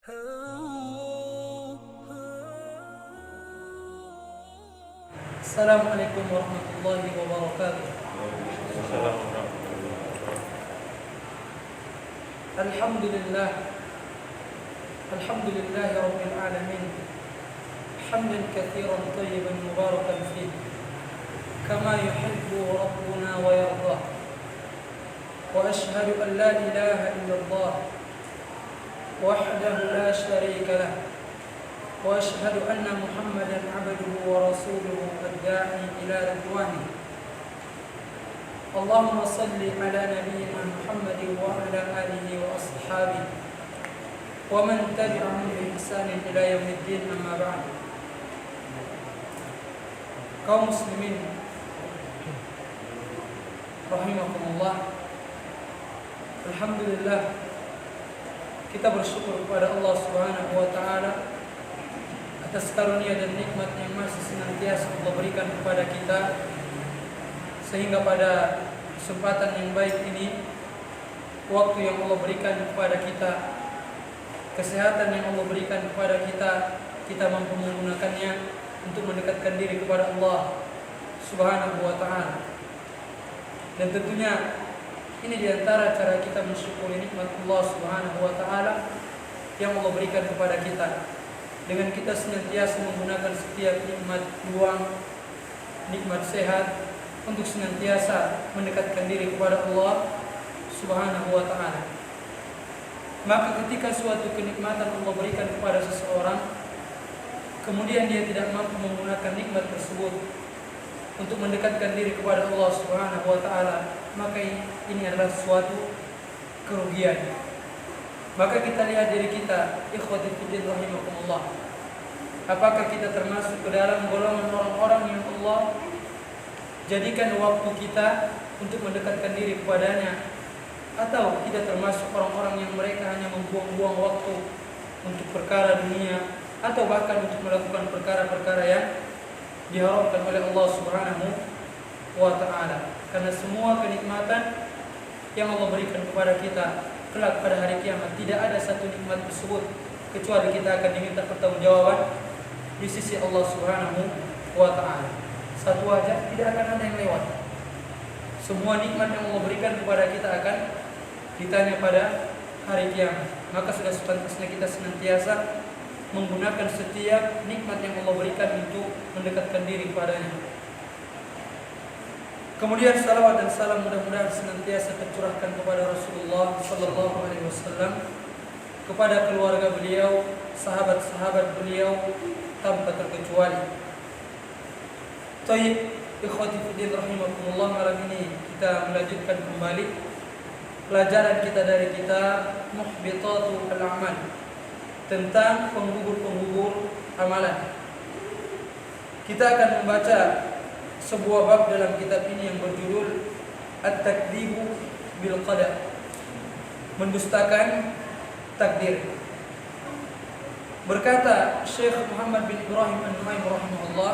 Assalamualaikum warahmatullahi wabarakatuh. Alhamdulillah rabbil alamin. Hamdan katsiran tayyiban mubarakan fihi kama yuhibbu rabbuna wa yarda. Wa ashhadu an la ilaha illallah wahdahu la syarika lah. وأشهد أن محمدا عبده ورسوله الداعي إلى رضوانه. اللهم صل على نبينا محمد وعلى آله وأصحابه ومن تبعهم بإحسان إلى يوم الدين. أما بعد. Kaum muslimin rahimakumullah, alhamdulillah kita bersyukur kepada Allah Subhanahu wa taala atas karunia dan nikmat yang masih senantiasa Allah berikan kepada kita, sehingga pada kesempatan yang baik ini, waktu yang Allah berikan kepada kita, kesehatan yang Allah berikan kepada kita, kita mampu menggunakannya untuk mendekatkan diri kepada Allah Subhanahu wa ta'ala. Dan tentunya ini diantara cara kita mensyukuri nikmat Allah Subhanahu wa ta'ala yang Allah berikan kepada kita, dengan kita senantiasa menggunakan setiap nikmat luang, nikmat sehat untuk senantiasa mendekatkan diri kepada Allah Subhanahu wa ta'ala. Maka ketika suatu kenikmatan Allah berikan kepada seseorang, kemudian dia tidak mampu menggunakan nikmat tersebut untuk mendekatkan diri kepada Allah Subhanahu wa ta'ala, maka ini adalah suatu kerugian. Maka kita lihat diri kita, ikhwati fillah rahimakumullah. Apakah kita termasuk ke dalam golongan orang-orang yang Allah jadikan waktu kita untuk mendekatkan diri kepadanya, atau kita termasuk orang-orang yang mereka hanya membuang-buang waktu untuk perkara dunia, atau bahkan untuk melakukan perkara-perkara yang diharamkan oleh Allah Subhanahu wa ta'ala. Karena semua kenikmatan yang Allah berikan kepada kita kelak pada hari kiamat, tidak ada satu nikmat tersebut kecuali kita akan diminta pertanggungjawaban di sisi Allah Subhanahu wa ta'ala. Satu aja tidak akan ada yang lewat. Semua nikmat yang Allah berikan kepada kita akan ditanya pada hari kiamat. Maka sudah sepantasnya kita senantiasa menggunakan setiap nikmat yang Allah berikan untuk mendekatkan diri kepadanya. Kemudian salawat dan salam mudah-mudahan senantiasa tercurahkan kepada Rasulullah sallallahu alaihi wasallam, kepada keluarga beliau, sahabat-sahabat beliau tanpa terkecuali. Tayyib, ikhwati fillah rahimakumullah, malam ini kita melanjutkan kembali pelajaran kita dari kitab Muhbitatul A'mal, tentang penggugur-penggugur amalan. Kita akan membaca sebuah bab dalam kitab ini yang berjudul At-Takdzibu bil Qadar, mendustakan takdir. Berkata Syekh Muhammad bin Ibrahim An-Nu'aim rahimahullah,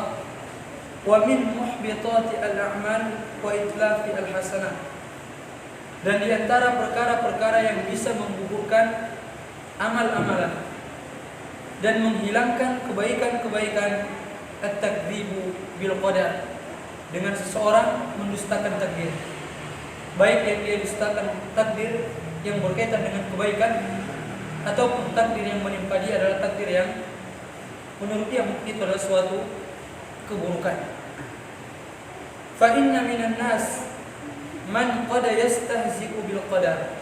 wa min muhbitati al-a'mal wa itlafi al-hasanah, dan di antara perkara-perkara yang bisa menggugurkan amal-amalan dan menghilangkan kebaikan-kebaikan, at-takdzibu bil qadar, dengan seseorang mendustakan takdir, baik yang dia dustakan takdir yang berkaitan dengan kebaikan, ataupun takdir yang menimpa dia adalah takdir yang menurut dia itu adalah suatu keburukan. Fa inna minan nas man qad yastahzi'u bil qadar.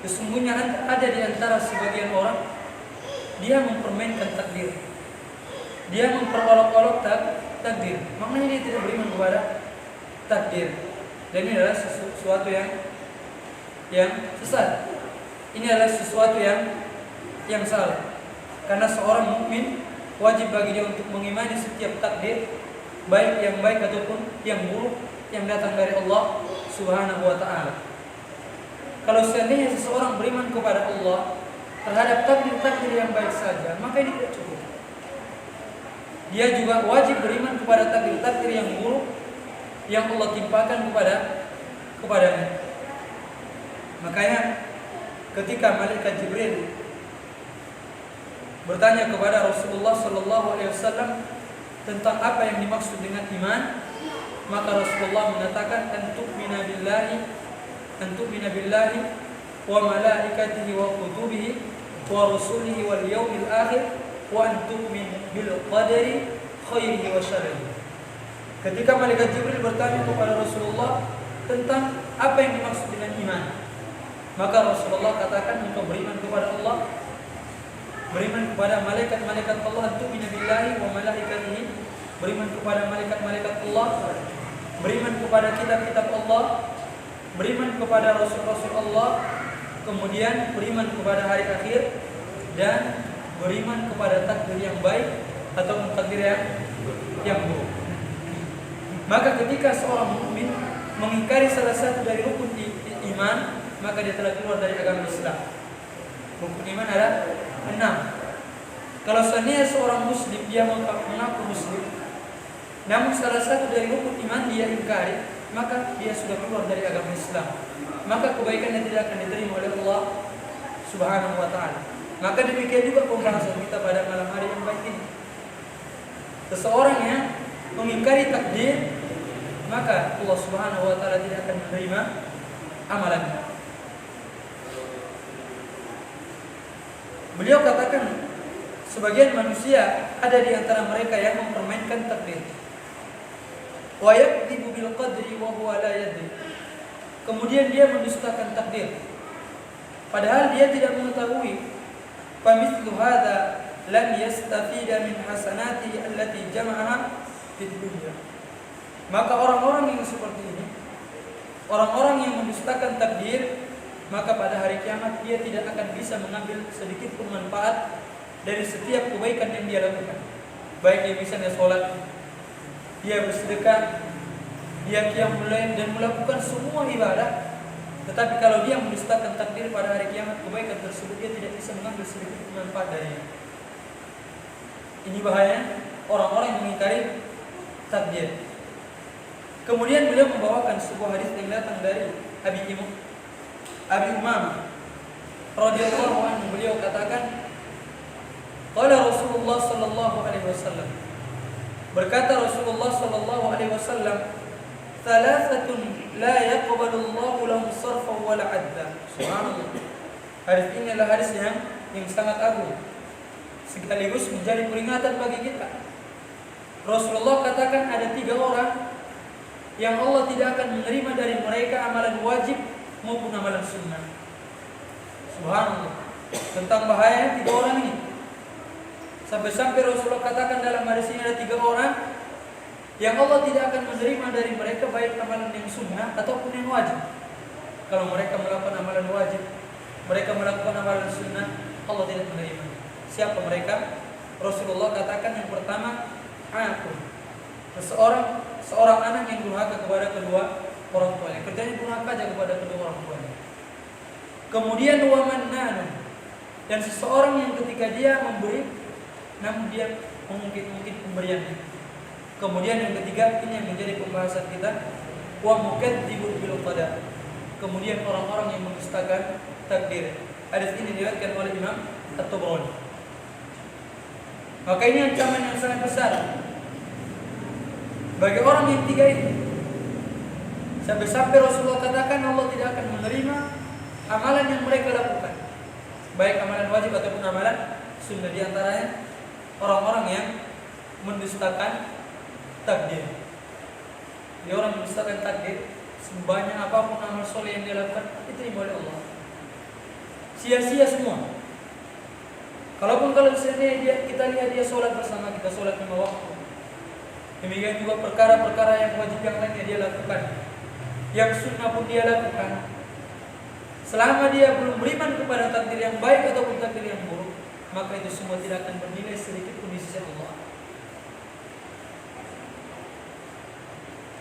Sesungguhnya ada di antara sebagian orang, dia mempermainkan takdir, dia memperolok-olok takdir. Maknanya dia tidak beriman kepada takdir. Dan ini adalah sesuatu yang sesat. Ini adalah sesuatu yang salah. Karena seorang mukmin wajib bagi dia untuk mengimani setiap takdir, baik yang baik ataupun yang buruk, yang datang dari Allah Subhanahu wa ta'ala. Kalau seandainya seseorang beriman kepada Allah terhadap takdir-takdir yang baik saja, maka ini tidak cukup. Dia juga wajib beriman kepada takdir-takdir yang buruk yang Allah timpakan kepadanya. Makanya ketika malaikat Jibril bertanya kepada Rasulullah sallallahu alaihi wasallam tentang apa yang dimaksud dengan iman, maka Rasulullah mengatakan antu'mina billahi wa malaikatihi wa kutubihi wa rusulihi wal yaumil akhir wa antu'min bil qadari khairihi wa syarrihi. Ketika malaikat Jibril bertanya kepada Rasulullah tentang apa yang dimaksud dengan iman, maka Rasulullah katakan engkau beriman kepada Allah, beriman kepada malaikat-malaikat Allah, antu'mina billahi wa malaikatihi, beriman kepada malaikat-malaikat Allah, beriman kepada kitab-kitab Allah, beriman kepada rasul-rasul Allah, kemudian beriman kepada hari akhir, dan beriman kepada takdir yang baik atau takdir yang buruk. Maka ketika seorang mukmin mengingkari salah satu dari rukun iman, maka dia telah keluar dari agama Islam. Rukun iman ada 6. Kalau seandainya seorang muslim dia mengaku muslim, namun salah satu dari rukun iman dia ingkari, maka dia sudah keluar dari agama Islam. Maka kebaikannya tidak akan diterima oleh Allah Subhanahu wa taala. Maka demikian juga pembahasan kita pada malam hari yang baik ini. Seseorang yang mengingkari takdir, maka Allah Subhanahu wa taala tidak akan menerima amalannya. Beliau katakan sebagian manusia ada di antara mereka yang mempermainkan takdir. Wa yakdzibu bil qadri wa huwa la yadri. Kemudian dia mendustakan takdir, padahal dia tidak mengetahui. Famithlu hadza lam yastafida min hasanati allati jama'aha fid dunya. Maka orang-orang yang seperti ini, orang-orang yang mendustakan takdir, maka pada hari kiamat dia tidak akan bisa mengambil sedikit pun manfaat dari setiap kebaikan yang dia lakukan. Baik dia misalnya sholat, dia bersedekah, dia qiyamul lail dan melakukan semua ibadah, tetapi kalau dia mendustakan takdir pada hari kiamat, kebaikan tersebut dia tidak bisa mengambil sedikit pun manfaat darinya. Ini bahaya orang-orang yang mengingkari takdir. Kemudian beliau membawakan sebuah hadis yang datang dari Abi Umamah radhiyallahu anhu. Beliau katakan, qala Rasulullah sallallahu alaihi wasallam, berkata Rasulullah sallallahu alaihi wasallam, thalathatun la yaqbalu Allahu lahum sarfan wala adla. Subhanallah. Hadis ini adalah hadis yang sangat agung, sekaligus menjadi peringatan bagi kita. Rasulullah katakan ada 3 orang yang Allah tidak akan menerima dari mereka amalan wajib maupun amalan sunnah. Subhanallah. Tentang bahaya 3 orang ini, sampai-sampai Rasulullah katakan dalam hadis ini ada 3 orang yang Allah tidak akan menerima dari mereka baik amalan yang sunnah ataupun yang wajib. Kalau mereka melakukan amalan wajib, mereka melakukan amalan sunnah, Allah tidak menerima. Siapa mereka? Rasulullah katakan yang pertama, aku, seorang anak yang durhaka kepada kedua orang tuanya. Kerjanya durhaka aja kepada kedua orang tuanya. Kemudian wamannanu, dan seseorang yang ketika dia memberi, namun dia mengungkit pemberiannya. Kemudian yang ketiga, ini yang menjadi pembahasan kita, wa mukadzibun bil qadar. Kemudian orang-orang yang mendustakan takdir. Hadis ini diriwayatkan oleh Imam At-Tabrani. Maka ini ancaman yang sangat besar bagi orang yang 3 ini. Sampai-sampai Rasulullah katakan Allah tidak akan menerima amalan yang mereka lakukan, baik amalan wajib ataupun amalan sunnah. Di antaranya orang-orang yang mendustakan takdir. Dia orang mendustakan takdir, sebanyak apapun amal soleh yang dia lakukan diterima oleh Allah, sia-sia semua. Kalau misalnya kita lihat dia sholat bersama kita, sholat 5 waktu. Demikian juga perkara-perkara yang wajib yang lainnya dia lakukan, yang sunnah pun dia lakukan. Selama dia belum beriman kepada takdir yang baik ataupun takdir yang buruk, maka itu semua tidak akan bernilai sedikit pun di sisi Allah.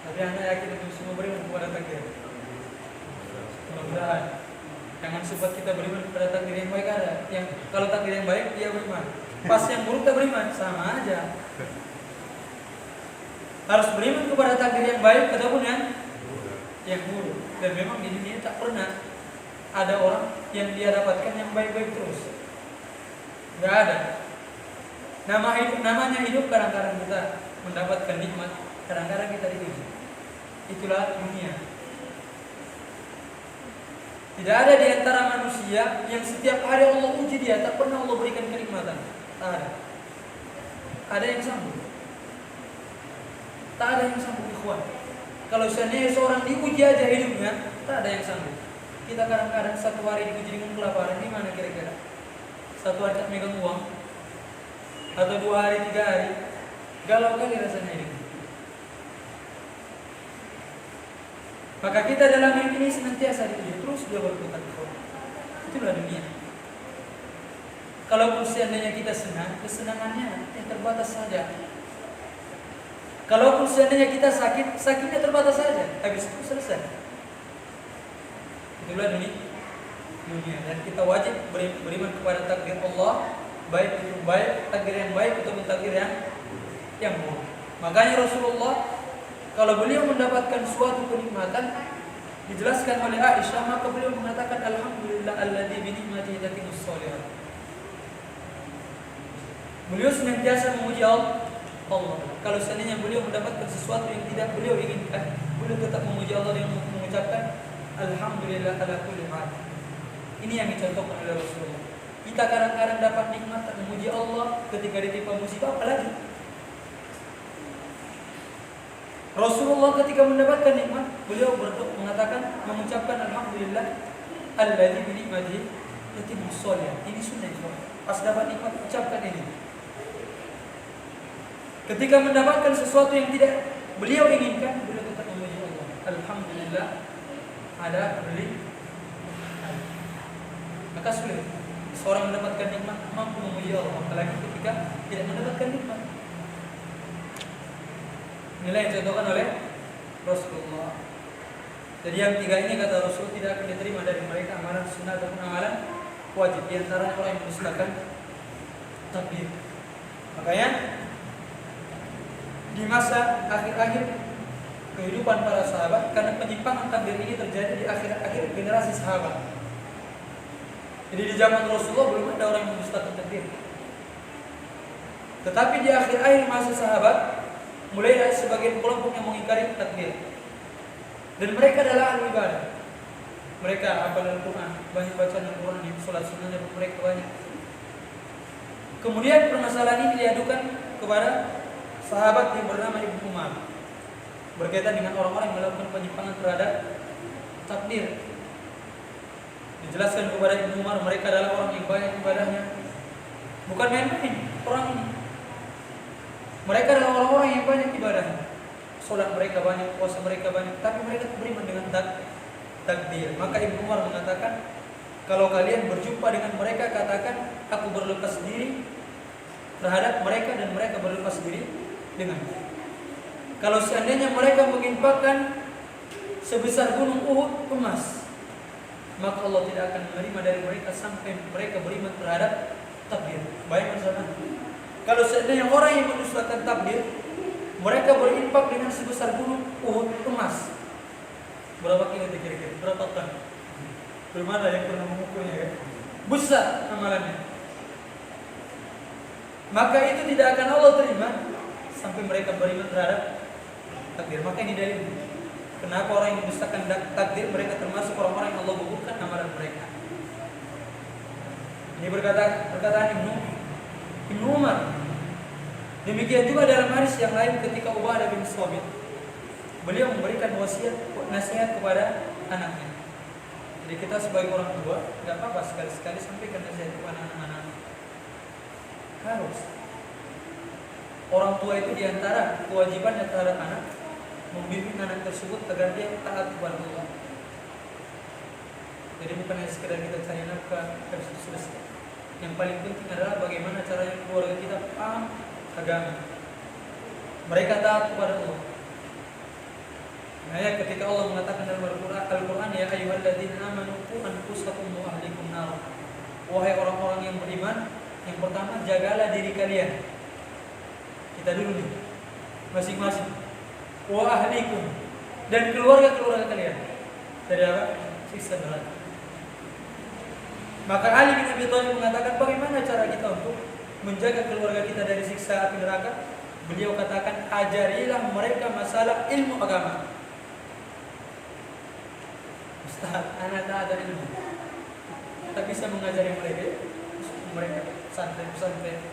Tapi anda yakin itu semua beriman kepada takdir? Mudah-mudahan. Jangan sebab kita beriman kepada takdir yang baik ada. Yang kalau takdir yang baik dia beriman, pas yang buruk tak beriman, sama aja. Harus beriman kepada takdir yang baik ataupun yang buruk. Dan memang di dunia tak pernah ada orang yang dia dapatkan yang baik-baik terus. Enggak ada. Namanya hidup, kadang-kadang kita mendapatkan nikmat, kadang-kadang kita diuji. Itulah dunia. Tidak ada di antara manusia yang setiap hari Allah uji dia, tak pernah Allah berikan kenikmatan. Tak ada. Ada yang sanggup? Tak ada yang sanggup, ikhwan. Kalau seandainya seorang diuji aja hidupnya, tak ada yang sanggup. Kita kadang-kadang satu hari diuji dengan kelaparan, di mana kira-kira? Satu hari tak megang uang, atau 2 hari, 3 hari, galau kali rasanya ini. Maka kita dalam hidup ini senantiasa diuji, terus dia berputar. Itulah dunia. Kalaupun seandainya kita senang, kesenangannya yang terbatas saja. Kalaupun seandainya kita sakit, sakitnya terbatas saja. Habis itu selesai. Itulah dunia. Dan kita wajib beriman kepada takdir Allah, baik itu baik, takdir yang baik ataupun takdir yang buruk. Makanya Rasulullah kalau beliau mendapatkan suatu kenikmatan, dijelaskan oleh Aisyah, maka beliau mengatakan alhamdulillah alladzi bi ni'matihi tatimmus shalihat. Beliau senantiasa memuji Allah. Kalau seandainya beliau mendapatkan sesuatu yang tidak beliau inginkan, beliau tetap memuji Allah dengan mengucapkan alhamdulillah ala kulli hal. Ini yang dicontohkan oleh Rasulullah. Kita kadang-kadang dapat nikmat tak memuji Allah, ketika ditimpa musibah apalagi. Rasulullah ketika mendapatkan nikmat, beliau mengatakan, mengucapkan alhamdulillah alladzi bi ni'matihi tatimmus shalihat. Ini sunnah. Pas dapat nikmat ucapkan ini. Ketika mendapatkan sesuatu yang tidak beliau inginkan, beliau tetap memuji Allah. Alhamdulillah ada beli. Maka sulit seorang mendapatkan nikmat mampu memuji Allah, apalagi ketika tidak mendapatkan nikmat. Inilah yang dicontohkan oleh Rasulullah. Jadi yang 3 ini kata Rasul tidak akan diterima dari mereka amalan sunnah ataupun amalan wajib. Di antara orang yang mendustakan takdir. Makanya di masa akhir-akhir kehidupan para sahabat, karena penyimpangan takdir ini terjadi di akhir-akhir generasi sahabat. Jadi di zaman Rasulullah belum ada orang yang mendustakan takdir. Tetapi di akhir-akhir masa sahabat, mulai dari sebagian kelompok yang mengingkari takdir. Dan mereka adalah ahli ibadah. Mereka hafal Al-Quran, banyak bacaan Al-Quran, sholat sunnahnya mereka banyak. Kemudian permasalahan ini diadukan kepada sahabat yang bernama Ibnu Umar, berkaitan dengan orang-orang yang melakukan penyimpangan terhadap takdir. Dijelaskan kepada Ibnu Umar, mereka adalah orang yang banyak ibadahnya, bukan main-main orang ini. Mereka adalah orang-orang yang banyak ibadahnya, sholat mereka banyak, puasa mereka banyak, tapi mereka beriman dengan takdir. Maka Ibnu Umar mengatakan, kalau kalian berjumpa dengan mereka, katakan aku berlepas diri terhadap mereka dan mereka berlepas diri dengan. Kalau seandainya mereka menginfakkan sebesar gunung Uhud emas, maka Allah tidak akan menerima dari mereka sampai mereka beriman terhadap takdir. Bayangkan sana. Kalau seandainya orang yang mendustakan takdir, mereka berinfak dengan sebesar gunung Uhud emas, berapa kilo kira-kira? Berapa ton? Belum ada yang pernah mengukurnya kan? Besar amalannya. Maka itu tidak akan Allah terima sampai mereka beriman terhadap takdir. Maka ini dalil kenapa orang yang mendustakan takdir, mereka termasuk orang-orang yang Allah gugurkan amalan mereka. Ini perkataan Ibnu Umar. Demikian juga dalam hadis yang lain ketika Ubadah bin Samit, beliau memberikan nasihat kepada anaknya. Jadi kita sebagai orang tua, nggak apa-apa sekali-sekali sampaikan nasihat kepada anak-anak. Harus. Orang tua itu diantara kewajibannya terhadap anak, membimbing anak tersebut agar dia taat kepada Allah. Jadi bukan hanya sekedar kita cari nafkah, harus selesai. Yang paling penting adalah bagaimana caranya keluarga kita paham agama. Mereka taat kepada Allah. Nah, ketika Allah mengatakan dalam Al-Quran, ya ayyuhalladzina amanu qu anfusakum wa ahlikum nar. Wahai orang-orang yang beriman, yang pertama jagalah diri kalian. Kita dulu nih, masing-masing. Wa ahlikum, dan keluarga-keluarga kalian dari apa? Siksa neraka. Maka Ali bin Abi Thalib mengatakan, bagaimana cara kita untuk menjaga keluarga kita dari siksa api neraka, beliau katakan ajarilah mereka masalah ilmu agama. Ustaz, anak tak ada ilmu, tak bisa mengajari mereka santai-santai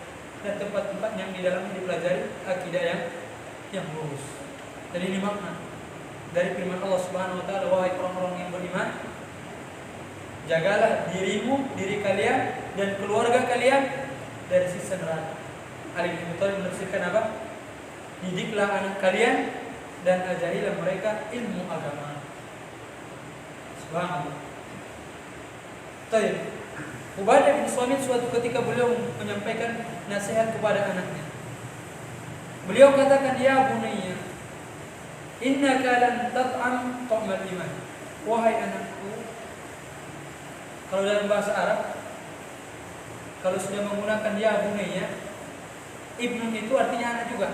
dan tempat-tempat yang di dalamnya dipelajari akidah yang lurus. Jadi ini makna dari firman Allah Subhanahu wa taala, wahai orang-orang yang beriman, jagalah dirimu, diri kalian dan keluarga kalian dari siksa neraka. Ali bin Abi Thalib menafsirkan apa? Didiklah anak kalian dan ajarilah mereka ilmu agama. Subhanallah. Baik. Ubadah bin Samit suatu ketika beliau menyampaikan nasihat kepada anaknya. Beliau katakan, ya bunayya, innaka lan tat'am ta'mal iman. Wahai anakku, kalau dalam bahasa Arab, kalau sudah menggunakan ya bunayya, ibnu itu artinya anak juga.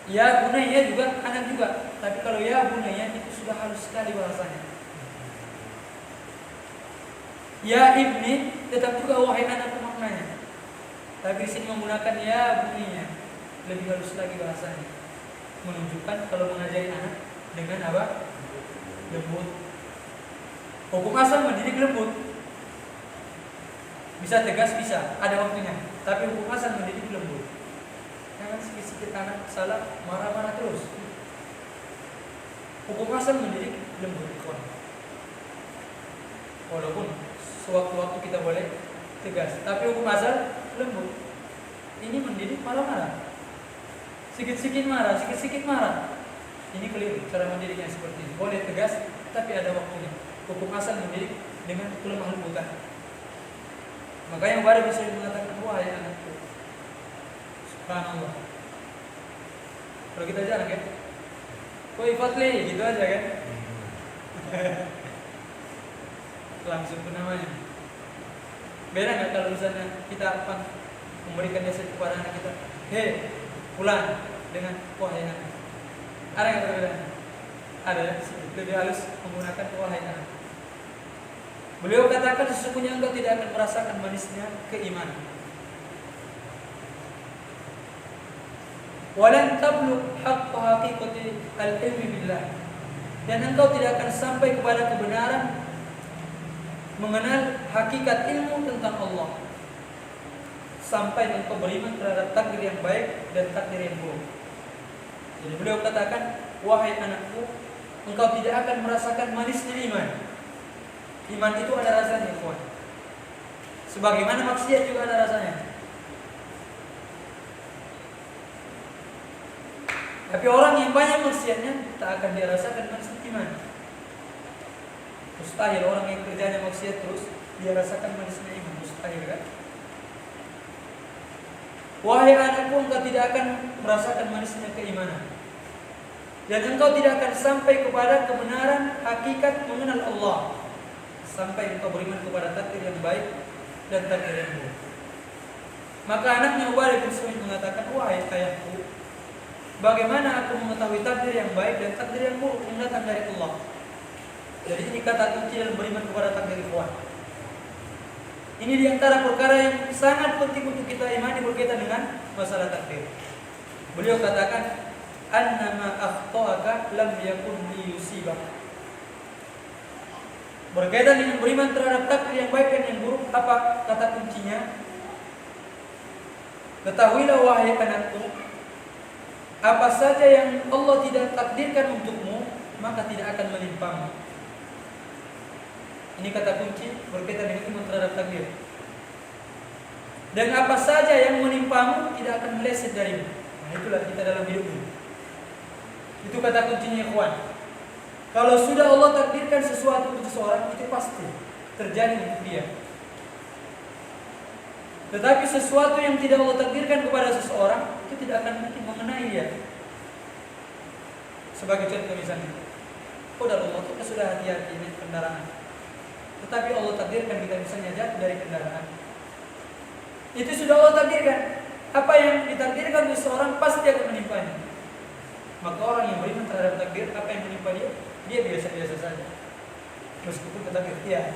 Ya bunayya juga anak juga. Tapi kalau ya bunayya itu sudah halus sekali bahasanya. Ya ibni tetap juga wahai anakku maknanya. Tapi di sini menggunakan ya bunayya, lebih halus lagi bahasanya. Menunjukkan kalau mengajari anak dengan apa? Lembut. Hukum asal mendidik lembut. Bisa tegas, bisa, ada waktunya. Tapi hukum asal mendidik lembut. Jangan sedikit-sedikit anak salah marah-marah terus. Hukum asal mendidik lembut. Walaupun sewaktu-waktu kita boleh tegas, tapi hukum asal lembut. Ini mendidik marah-marah. Sikit-sikit marah. Ini keliru cara mendidiknya seperti ini. Boleh tegas, tapi ada waktunya. Hukum asal mendidik dengan kelemah lembutan. Makanya Ubadah bisa mengatakan, wahai anakku, subhanallah. Kalau kita jarang kan, koi fatli gitu aja kan. Langsung ke namanya. Beda nggak kalau misalnya kita memberikan nasihat kepada anak kita, hei pulang dengan wahai anak. Ada yang berbeda? Ada, lebih halus menggunakan wahai anak. Beliau katakan sesungguhnya engkau tidak akan merasakan manisnya keimanan. Walan tablugh haqqa haqiqati al-ilmi billah. Dan engkau tidak akan sampai kepada kebenaran mengenal hakikat ilmu tentang Allah sampai engkau beriman terhadap takdir yang baik dan takdir yang buruk. Jadi beliau katakan, wahai anakku, engkau tidak akan merasakan manisnya iman. Iman itu ada rasanya, kawan. Sebagaimana maksiat juga ada rasanya. Tapi orang yang banyak maksiatnya tak akan dirasakan manisnya iman. Mustahil orang yang kerjanya maksiat terus dia rasakan manisnya iman, mustahil kan? Wahai anakku, engkau tidak akan merasakan manisnya keimanan. Dan engkau tidak akan sampai kepada kebenaran hakikat mengenal Allah sampai engkau beriman kepada takdir yang baik dan takdir yang buruk. Maka anaknya Ubadah bin Samit mengatakan, wahai ayahku, bagaimana aku mengetahui takdir yang baik dan takdir yang buruk yang datang dari Allah? Jadi ini kata kunci dalam beriman kepada takdir ikhwan. Ini diantara perkara yang sangat penting untuk kita imani berkaitan dengan masalah takdir. Beliau katakan, annama akhta'aka lam yakun liyusibak. Berkaitan dengan beriman terhadap takdir yang baik dan yang buruk, apa kata kuncinya? Ketahuilah wahai anakku, apa saja yang Allah tidak takdirkan untukmu, maka tidak akan menimpamu. Ini kata kunci berkaitan dengan iman terhadap takdir. Dan apa saja yang menimpamu tidak akan meleset darimu. Nah, itulah kita dalam hidup ini. Itu kata kuncinya, ikhwan. Kalau sudah Allah takdirkan sesuatu untuk seseorang, itu pasti terjadi untuk dia. Tetapi sesuatu yang tidak Allah takdirkan kepada seseorang, itu tidak akan mungkin mengenai dia. Sebagai contoh misalnya, Allah kita sudah hati-hati naik kendaraan, tetapi Allah takdirkan kita misalnya jatuh dari kendaraan. Itu sudah Allah takdirkan. Apa yang ditakdirkan untuk seseorang pasti akan menimpanya. Maka orang yang beriman terhadap takdir, apa yang menimpa dia, dia biasa-biasa saja. Meskipun takdir dia.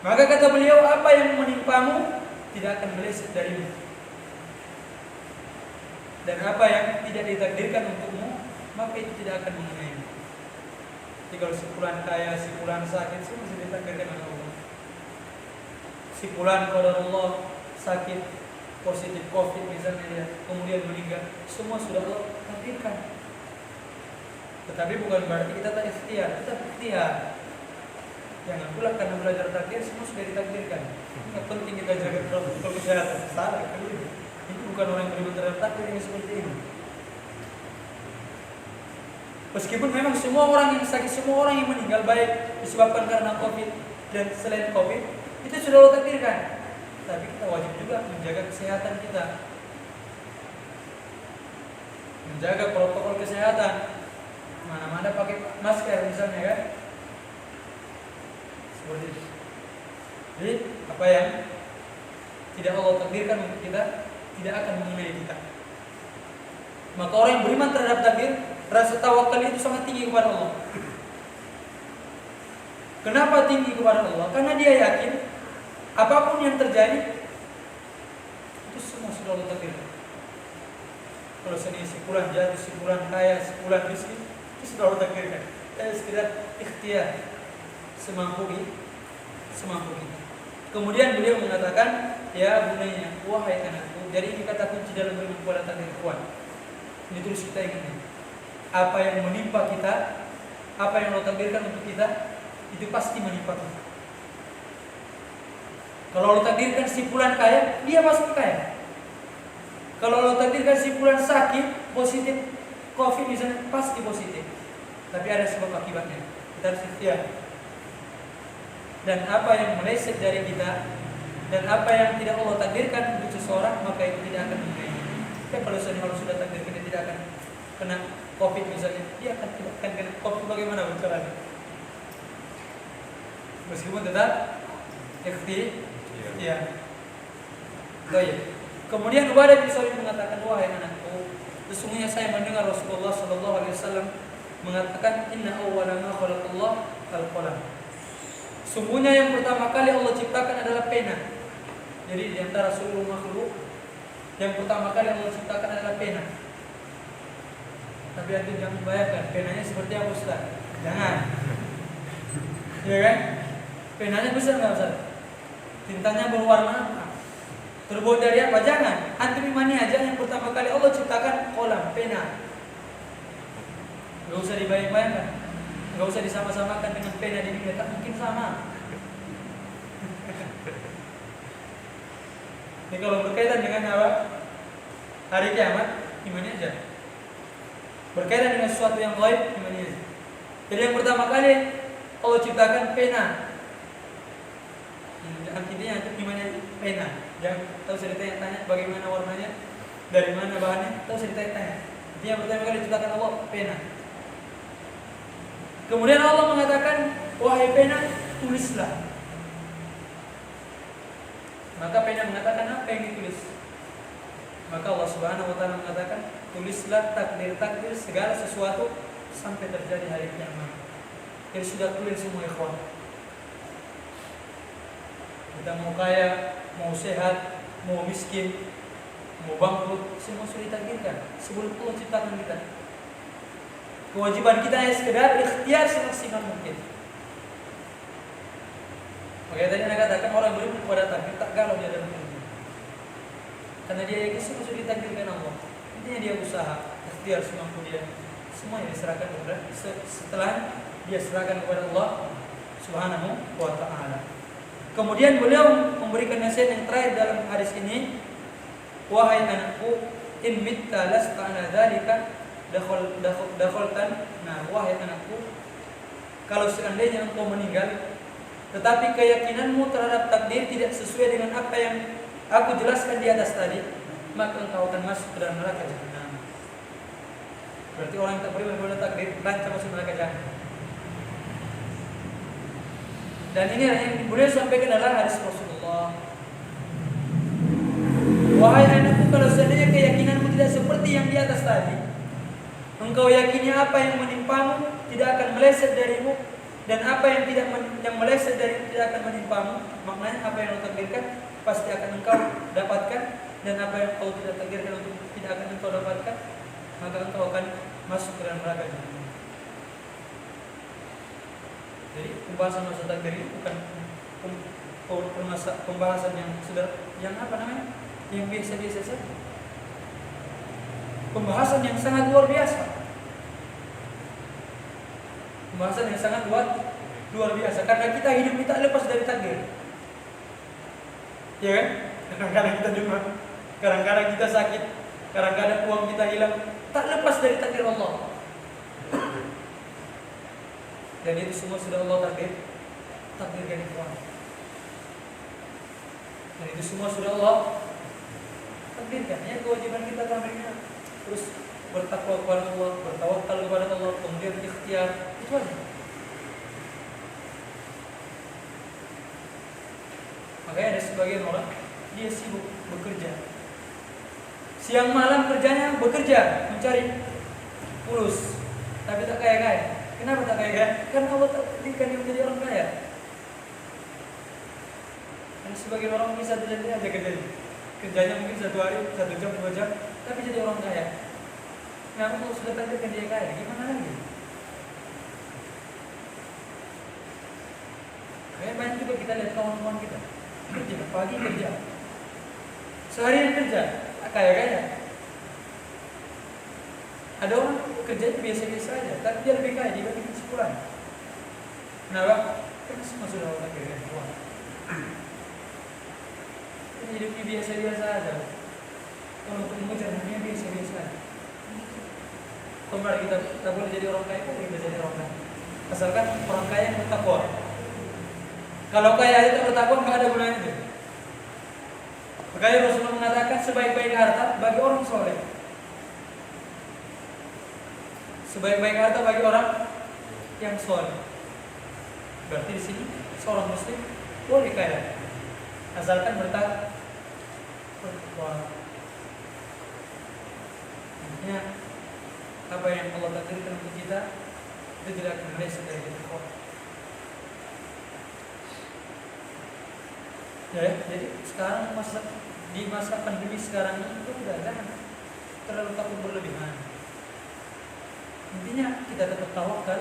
Maka kata beliau, apa yang menimpamu tidak akan meleset darimu. Dan apa yang tidak ditakdirkan untukmu, maka itu tidak akan mengenaimu. Jadi kalau si fulan kaya, si fulan sakit, semua sudah ditakdirkan oleh Allah. Si fulan qadarullah sakit, positif COVID misalnya dia, kemudian meninggal, semua sudah Allah takdirkan. Tetapi bukan berarti kita tak ikhtiar, kita ikhtiar. Jangan pula karena belajar takdir semua sudah ditakdirkan. Yang penting kita jaga protokol kesehatan. Salah keliru. Ini bukan orang yang beriman terhadap takdir yang seperti ini. Meskipun memang semua orang yang sakit, semua orang yang meninggal baik disebabkan karena COVID dan selain COVID, itu sudah Allah takdirkan. Tapi kita wajib juga menjaga kesehatan kita, menjaga protokol kesehatan. Mana-mana pakai masker misalnya kan. Seperti itu. Jadi apa yang tidak Allah takdirkan untuk kita tidak akan mengenai kita. Maka orang yang beriman terhadap takdir, rasa tawakal itu sangat tinggi kepada Allah. Kenapa tinggi kepada Allah? Karena dia yakin apapun yang terjadi itu semua sudah Allah takdirkan. Kalau si fulan jatuh, si fulan kaya, si fulan miskin, itu sudah Allah takdirkan. Kita sekedar ikhtiar semampu kita. Kemudian beliau mengatakan, ya bunayya, wahai anakku. Jadi ini kata kunci dalam beriman kepada takdir kuat. Ini terus kita ingat. Apa yang menimpa kita, apa yang Allah takdirkan untuk kita, itu pasti menimpa kita. Kalau Allah takdirkan si fulan kaya, dia pasti kaya. Kalau Allah takdirkan si fulan sakit, positif COVID misalnya, pasti positif. Tapi ada sebab akibatnya. Kita harus ikhtiar. Dan apa yang meleset dari kita, dan apa yang tidak Allah takdirkan untuk seseorang, maka itu tidak akan mengenai. Ya kalau Allah sudah takdirkan dia tidak akan kena COVID misalnya, dia akan kena COVID bagaimana caranya? Meskipun tetap ikhtiar. Baik. Kemudian Ubadah bin Samit mengatakan, wahai anakku, sesungguhnya saya mendengar Rasulullah sallallahu alaihi wasallam mengatakan, inna awwala ma khalaqallah al-qalam. Sungguhnya yang pertama kali Allah ciptakan adalah pena. Jadi di antara seluruh makhluk, yang pertama kali Allah ciptakan adalah pena. Tapi antum jangan bayangkan penanya seperti apa Ustaz? Jangan. Ya kan? Penanya besar enggak Ustaz? Tintanya berwarna apa? Terbuat dari apa? Jangan. Antum imani aja yang pertama kali Allah ciptakan kolam, pena. Enggak usah dibayang-bayangkan. Enggak usah disama-samakan dengan pena di dunia, tak mungkin sama. Ini kalau berkaitan dengan apa? Hari kiamat, imani aja. Berkaitan dengan sesuatu yang gaib, imani aja. Jadi yang pertama kali Allah ciptakan pena. Intinya untuk imani aja, pena. Jangan tahu saya ditanya bagaimana warnanya, dari mana bahannya, tahu saya ditanya. Intinya pertama kali ciptakan Allah pena. Kemudian Allah mengatakan, wahai pena, tulislah. Maka pena mengatakan apa yang ditulis? Maka Allah Subhanahu wa taala mengatakan, tulislah takdir-takdir segala sesuatu sampai terjadi hari kiamat. Jadi sudah tulis semua ikhwan. Kita mau kaya, mau sehat, mau miskin, mau bangkrut, semua sudah ditakdirkan sebelum Allah ciptakan kita. Kewajiban kita hanya sekedar ikhtiar semaksimal mungkin. Makanya tadi Anda katakan orang beriman kepada takdir tak galau dia dalam hidup. Karena dia yakin semua sudah ditakdirkan Allah. Intinya dia usaha, ikhtiar semampu dia. Semua yang diserahkan kepada setelah dia serahkan kepada Allah Subhanahu wa taala. Kemudian beliau memberikan nasihat yang terakhir dalam hadis ini, wahai anakku, in mitta lasta ala dzalika dakhaltan. Nah, wahai anakku, kalau seandainya engkau meninggal tetapi keyakinanmu terhadap takdir tidak sesuai dengan apa yang aku jelaskan di atas tadi, maka engkau akan masuk ke dalam neraka jahanam. Berarti orang yang tak beriman kepada takdir rancang masuk neraka jahanam. Dan ini yang boleh sampaikan adalah hadis Rasulullah. Wahai anakku, kalau seandainya keyakinanmu tidak seperti yang di atas tadi, engkau yakini apa yang menimpamu tidak akan meleset darimu, Dan apa yang yang meleset dari tidak akan menimpamu, maknanya apa yang engkau takdirkan pasti akan engkau dapatkan, dan apa yang engkau tidak takdirkan untuk tidak akan engkau dapatkan, maka engkau akan masuk ke dalam neraka jahanam. Jadi pembahasan masalah takdir ini bukan pembahasan yang sudah yang apa namanya? Yang biasa-biasa saja. Pembahasan yang sangat luar biasa. Pembahasan yang sangat luar biasa karena kita hidup ini tak lepas dari takdir. Ya kan? Kadang-kadang kita demam, kadang-kadang kita sakit, kadang-kadang uang kita hilang, tak lepas dari takdir Allah. Dan itu semua sudah Allah takdirkan ikhwan. Dan itu semua sudah Allah takdirkan. Ya, kewajiban kita tampilnya terus bertakwa kepada Allah, bertawakal kepada Allah, kemudian ikhtiar, itu aja. Makanya ada sebagian orang dia sibuk bekerja, siang malam kerjanya bekerja mencari fulus, tapi tak kaya-kaya. Kenapa tak kaya-kaya? Karena Allah takdirkan dia menjadi orang kaya. Dan sebagian orang bisa jadi aja kerjanya mungkin 1 hari, 1 jam, 2 jam, tapi jadi orang kaya. Nah, Allah sudah takdirkan dia kaya, gimana lagi? Kayak banyak juga kita lihat kawan-kawan kita kerja, pagi kerja, seharian kerja, kaya-kaya. Ada orang kerjanya biasa-biasa aja, tapi dia lebih kaya dibanding sebulan. Kenapa? Karena semua sudah Allah takdirkan. Hidupnya biasa-biasa aja. Kalau untuk mengejar dunia biasa-biasa aja. Kembali kita boleh jadi orang kaya, boleh jadi orang kaya. Asalkan orang kaya yang bertakwa. Kalau kaya aja tak bertakwa, nggak ada gunanya itu. Makanya Rasulullah mengatakan sebaik-baik harta bagi orang soleh. Sebaik-baik harta bagi orang yang soleh. Berarti di sini seorang muslim boleh kaya, asalkan bertakwa. Intinya apa yang Allah takdirkan untuk kita itu tidak akan meleset dari kita. Ya, jadi sekarang di masa pandemi sekarang ini itu jangan terlalu takut berlebihan. Intinya kita tetap tawakal,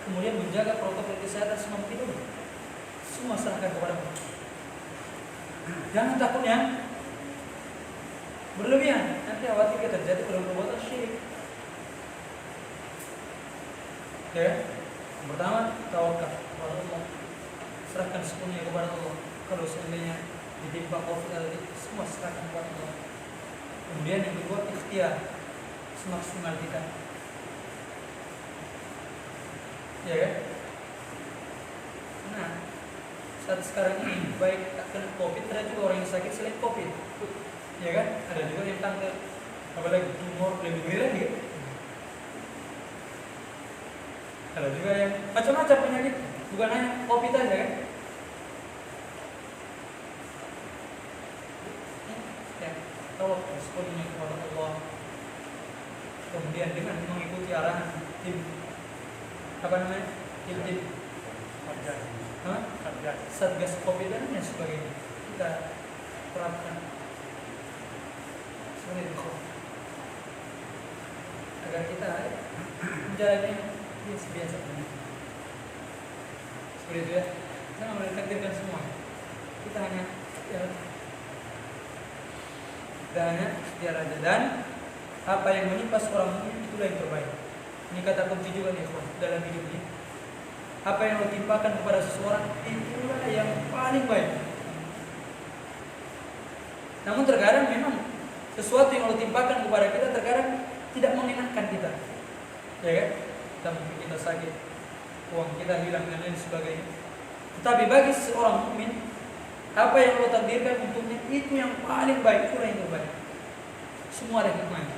kemudian menjaga protokol kesehatan semampu kita. Semua serahkan kepada Allah. Jangan takutnya berlebihan, nanti khawatir kita terjadi perbuatan syirik. Ya, pertama tawakal kepada Allah, serahkan sepenuhnya kepada Allah. Kalau seandainya ditimpa COVID tadi, semua serahkan kepada Allah. Kemudian yang kedua ikhtiar, semaksimal kita. Ya kan? Nah, saat sekarang ini baik tak kena COVID, ada juga orang yang sakit selain COVID. Ya kan? Ada juga yang kanker, apalagi tumor lebih ngeri lagi. Ada juga yang macam-macam penyakit, bukan hanya COVID aja kan? Ya, tawakal sepenuhnya kepada Allah. Kemudian dengan mengikuti arahan tim Satgas COVID dan lain sebagainya, kita terapkan seperti itu agar kita menjalani biasa-biasa seperti itu ya. Kita nggak boleh takdirkan semua, kita hanya ikhtiar aja, dan apa yang menimpa seorang mukmin itulah yang terbaik. Ini kata kunci juga nih dalam hidup ini. Apa yang Allah timpakan kepada seseorang itulah yang paling baik. Namun terkadang memang sesuatu yang Allah timpakan kepada kita terkadang tidak mengenakan kita. Ya kan? Kita sakit, uang kita hilang dan lain sebagainya. Tetapi bagi seorang mukmin, apa yang Allah takdirkan untuknya itu yang paling baik, itulah yang terbaik. Semua ada hikmahnya.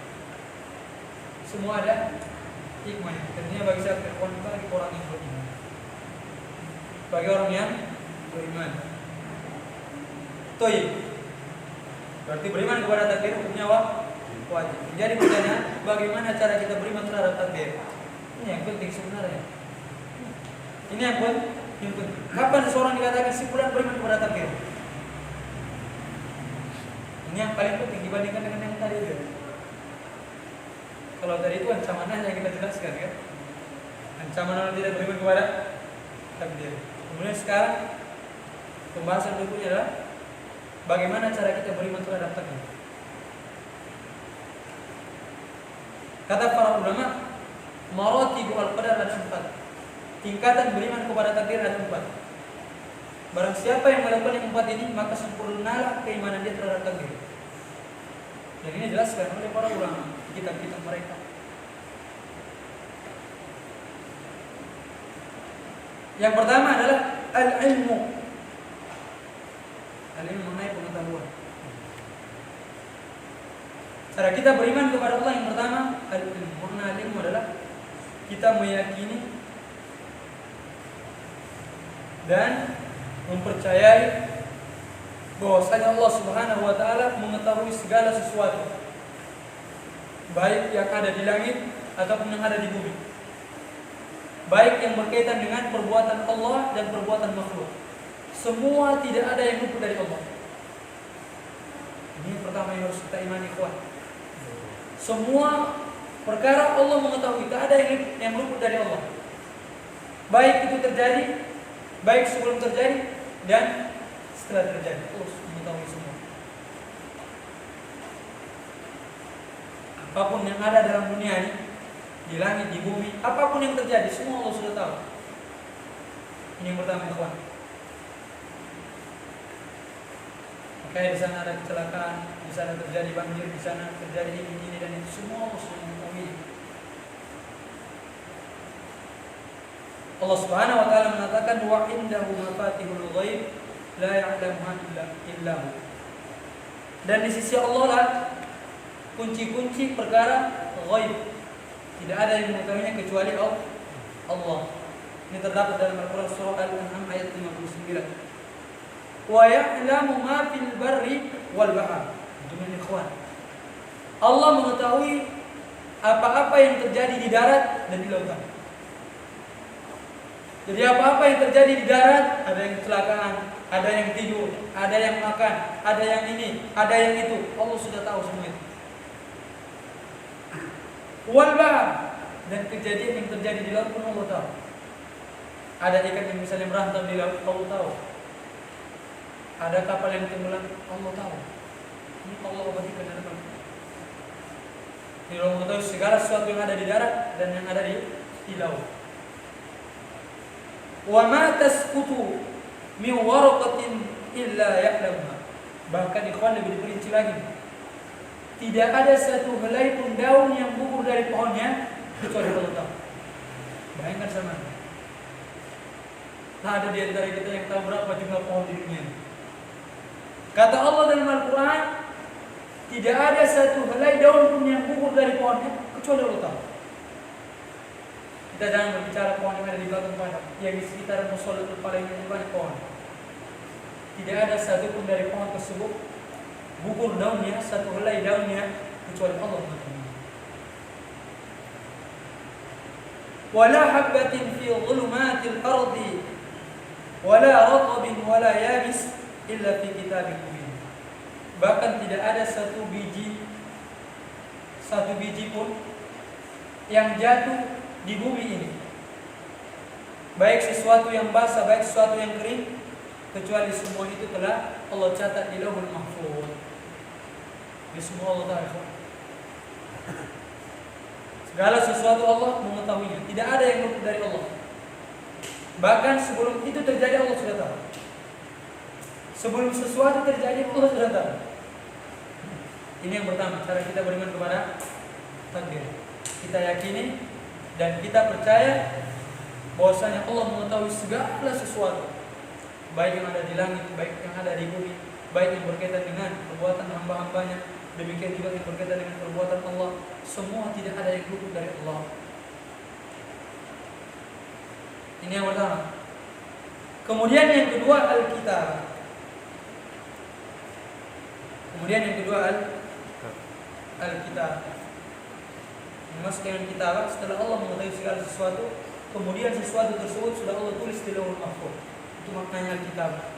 Semua ada hikmahnya. Tentunya bagi saya bagi orang yang beriman. Bagi orang yang beriman. Toib. Berarti beriman kepada takdir hukumnya wajib. Jadi pertanyaan, bagaimana cara kita beriman terhadap takdir? Ini yang penting sebenarnya. Ini yang penting. Kapan seseorang dikatakan si fulan beriman kepada takdir? Ini yang paling penting dibandingkan dengan yang tadi itu. Kalau tadi itu ancamannya yang kita jelaskan kan, ancaman orang tidak beriman kepada takdir. Kemudian sekarang pembahasan berikutnya adalah bagaimana cara kita beriman terhadap takdir. Kata para ulama, maratibu al-qadar ada 4. Tingkatan beriman kepada takdir ada 4. Barang siapa yang melakukan yang 4 ini, maka sempurnalah keimanan dia terhadap takdir. Dan ini jelaskan oleh para ulama di kitab-kitab mereka. Yang pertama adalah al-ilmu. Al-ilmu mengenai pengetahuan. Cara kita beriman kepada Allah yang pertama al-ilmu. Makna al-ilmu adalah kita meyakini dan mempercayai bahwasanya Allah Subhanahu wa taala mengetahui segala sesuatu, baik yang ada di langit ataupun yang ada di bumi, baik yang berkaitan dengan perbuatan Allah dan perbuatan makhluk. Semua tidak ada yang luput dari Allah. Ini pertama yang harus kita imani, ikhwan. Semua perkara Allah mengetahui, tidak ada yang luput dari Allah. Baik itu terjadi, baik sebelum terjadi dan setelah terjadi, Allah mengetahui semua. Apapun yang ada dalam dunia ini, di langit, di bumi, apapun yang terjadi, semua Allah sudah tahu. Ini yang pertama, ikhwan. Makanya di sana ada kecelakaan, di sana terjadi banjir, di sana terjadi ini dan itu, semua Allah sudah mengetahui. Allah Subhanahu wa taala mengatakan wa indahu mafatihul ghaib la ya'lamuha illa hu. Dan di sisi Allah lah kunci-kunci perkara ghaib. Tidak ada yang mengetahuinya kecuali Allah. Ini terdapat dalam Al-Qur'an surah Al-An'am ayat 59. Wa ya'lamu ma fil barri wal bahr. Dengan ikhwan. Allah mengetahui apa-apa yang terjadi di darat dan di lautan. Jadi apa-apa yang terjadi di darat, ada yang kecelakaan, ada yang tidur, ada yang makan, ada yang ini, ada yang itu, Allah sudah tahu semua itu. Wal bahr, dan kejadian yang terjadi di laut pun Allah tahu. Ada ikan yang misalnya berantem di laut, Allah tahu. Ada kapal yang tenggelam, Allah tahu. Ini Allah abadikan dalam Al-Quran. Ini Allah mengetahui segala sesuatu yang ada di darat dan yang ada di laut. Wa ma tasqutu min waraqatin illa ya'lamuha. Bahkan ikhwan lebih diperinci lagi. Tidak ada satu helai pun daun yang gugur dari pohonnya kecuali Allah tahu. Bayangkan sama. Tak ada di antara kita yang tahu berapa jumlah pohon di dunia. Kata Allah dalam Al-Quran, tidak ada satu helai daun pun yang gugur dari pohonnya kecuali Allah tahu. Kita jangan berbicara pohon yang ada di belakang padang, yang di sekitar musola itu paling banyak pohon. Tidak ada satu pun dari pohon tersebut gugur daunnya, satu helai daunnya kecuali Allah mengetahui. Wala habbatin fi dhulumatil ardi wala ratbin wala yabis illa fi kitabin mubin. Bahkan tidak ada satu biji pun yang jatuh di bumi ini, baik sesuatu yang basah, baik sesuatu yang kering, kecuali semua itu telah Allah catat di Lauhul Mahfuz. Ini semua Allah tahu. Segala sesuatu Allah mengetahuinya, tidak ada yang luput dari Allah. Bahkan sebelum itu terjadi Allah sudah tahu. Sebelum sesuatu terjadi Allah sudah tahu. Ini yang pertama, cara kita beriman kepada takdir. Kita yakini dan kita percaya bahwasanya Allah mengetahui segala sesuatu, baik yang ada di langit, baik yang ada di bumi, baik yang berkaitan dengan perbuatan hamba-hambanya, demikian juga yang berkaitan dengan perbuatan Allah. Semua tidak ada yang luput dari Allah. Ini yang pertama. Kemudian yang kedua Al-Kitab. Al-Kitab. Maksudnya kitab, setelah Allah mengetahui segala sesuatu, kemudian sesuatu tersebut sudah Allah tulis di Lauhul Mahfuz. Itu maknanya kitab.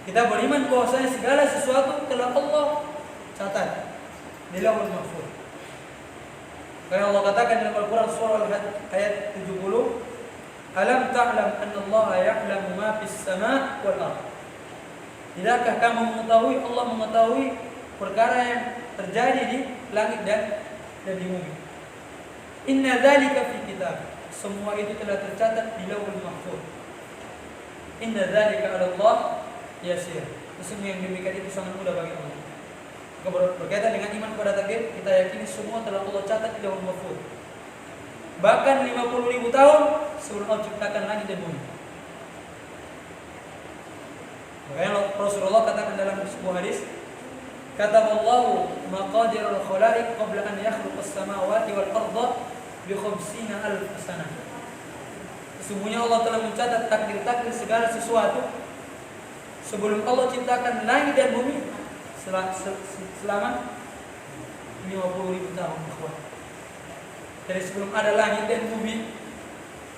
Kita beriman bahwasanya segala sesuatu telah Allah catat di Lauhul Mahfuz. Karena Allah katakan dalam Al-Quran surah Al-Hajj ayat 70, Alam ta'lam anna Allah ya'lamu ma fis sama' wal ardh. Tidakkah kamu mengetahui Allah mengetahui perkara yang terjadi di langit dan di bumi. Inna dzalika fi kitab. Semua itu telah tercatat di Lauhul Mahfuz. Inna dzalika 'ala Allah yasir. Sesungguhnya yang demikian itu sangat mudah bagi Allah. Berkaitan dengan iman kepada takdir, kita yakini semua telah Allah catat di Lauhul Mahfuz. Bahkan 50.000 tahun sebelum Allah ciptakan langit dan bumi. Makanya Rasulullah katakan dalam sebuah hadis, Kataballahu maqadirul khalaiq qabla an yakhluqas samawati wal arda bi 50,000 sanah. Sesungguhnya Allah telah mencatat takdir-takdir segala sesuatu sebelum Allah ciptakan langit dan bumi selama 50.000 tahun. Jadi sebelum ada langit dan bumi,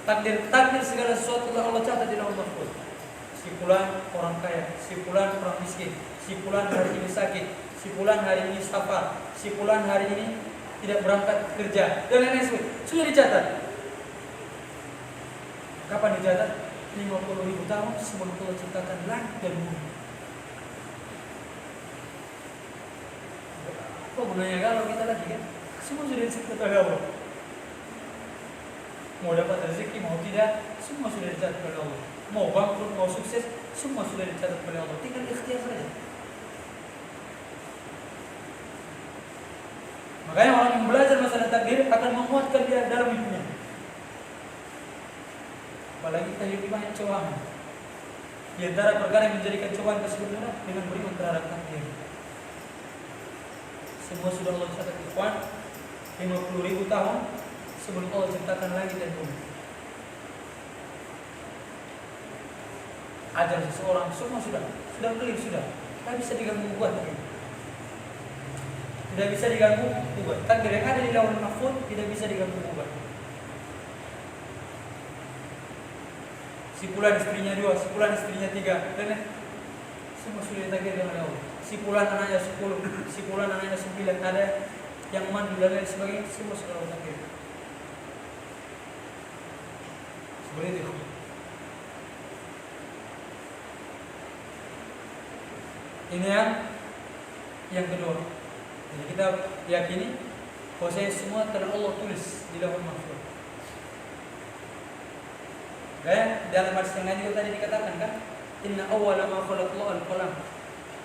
takdir segala sesuatu telah Allah catat di Lauhul Mahfuz. Si fulan orang kaya, si fulan orang miskin, si fulan hari ini sakit, si fulan hari ini safar, si fulan hari ini tidak berangkat kerja, dan lain-lain sebagainya. Sudah dicatat. Kapan dicatat? 50.000 tahun sebelum Allah ciptakan langit dan bumi. Kok gunanya kalau kita lagi kan? Semua sudah dicatat oleh Allah. Mau dapat rezeki, mau tidak, semua sudah dicatat oleh Allah. Mau bangkrut, mau sukses, semua sudah dicatat oleh Allah. Tinggal ikhtiar saja. Makanya orang yang belajar masalah takdir akan menguatkan dia dalam hidupnya. Apalagi kita hidup banyak cobaan. Di antara perkara yang menjadikan cobaan tersebut dengan beriman terhadap takdir. Semua sudah Allah catat ikhwan 50.000 tahun sebelum Allah ciptakan langit dan bumi. Ajar seseorang semua sudah clear sudah. Tidak bisa diganggu gugat. Tidak bisa diganggu gugat. Takdir yang ada di Lauhul Mahfuz tidak bisa diganggu gugat. Si fulan istrinya 2, si fulan istrinya 3, dan semua sudah ditakdirkan oleh Allah. Si fulan anaknya 10, si fulan anaknya 9, ada yang mandul dan lain sebagainya, semua sudah Allah takdirkan. Seperti itu. Ini yang kedua. Jadi kita yakini bahwasanya semua telah Allah tulis di Lauhul Mahfuz. Dalam hadis yang lain juga tadi dikatakan kan, Inna awwala ma khalaqallahu al-qalam.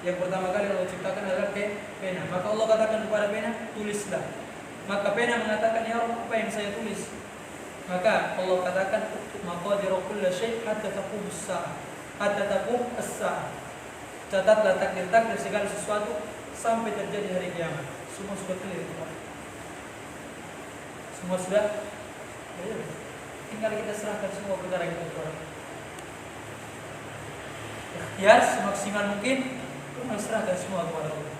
Yang pertama kali Allah ciptakan adalah pena. Maka Allah katakan kepada pena, tulislah. Maka pena mengatakan, ya Allah, apa yang saya tulis? Maka Allah katakan, maqadiru kulli syai' hatta taqum as-sa'a. Hatta taqum as-sa'a. Catatlah takdir-takdir segala sesuatu sampai terjadi hari kiamat. Semua sudah clear. Semua sudah clear. Tinggal kita serahkan semua perkara kita kepada Allah. Ikhtiar semaksimal mungkin, kita serahkan semua kepada Allah.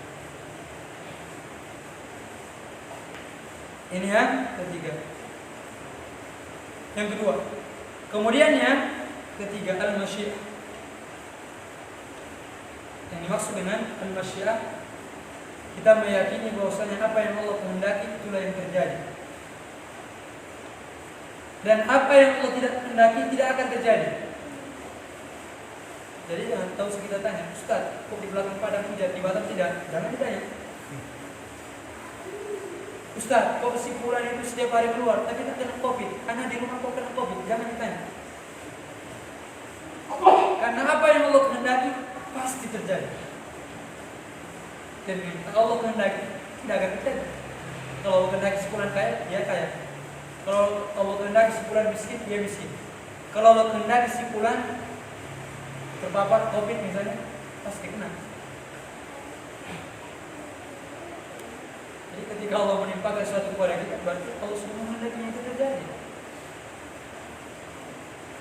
Ini yang ketiga. Yang kedua. Kemudian yang ketiga, al-masyiah. Yang dimaksud dengan al-masyiah, kita meyakini bahwasanya apa yang Allah kehendaki itulah yang terjadi. Dan apa yang Allah tidak kehendaki tidak akan terjadi. Jadi jangan tahu kita tanya, Ustaz, kok di belakang padang hujan, di Batam tidak? Jangan ditanya. Ustaz, kok si fulan itu setiap hari keluar tapi tak kena Covid? Karena di rumah kok kena Covid? Jangan ditanya. Karena apa yang Allah kehendaki pasti terjadi. Dan kalau Allah kehendaki tidak akan terjadi. Kalau Allah kehendaki si fulan kaya, dia kaya. Kalau Allah kehendaki si fulan miskin, dia miskin. Kalau Allah kehendaki si fulan terpapar Covid misalnya, pasti kena. Jadi ketika Allah menimpakan suatu kepada kita, berarti Allah sudah menghendaki itu terjadi.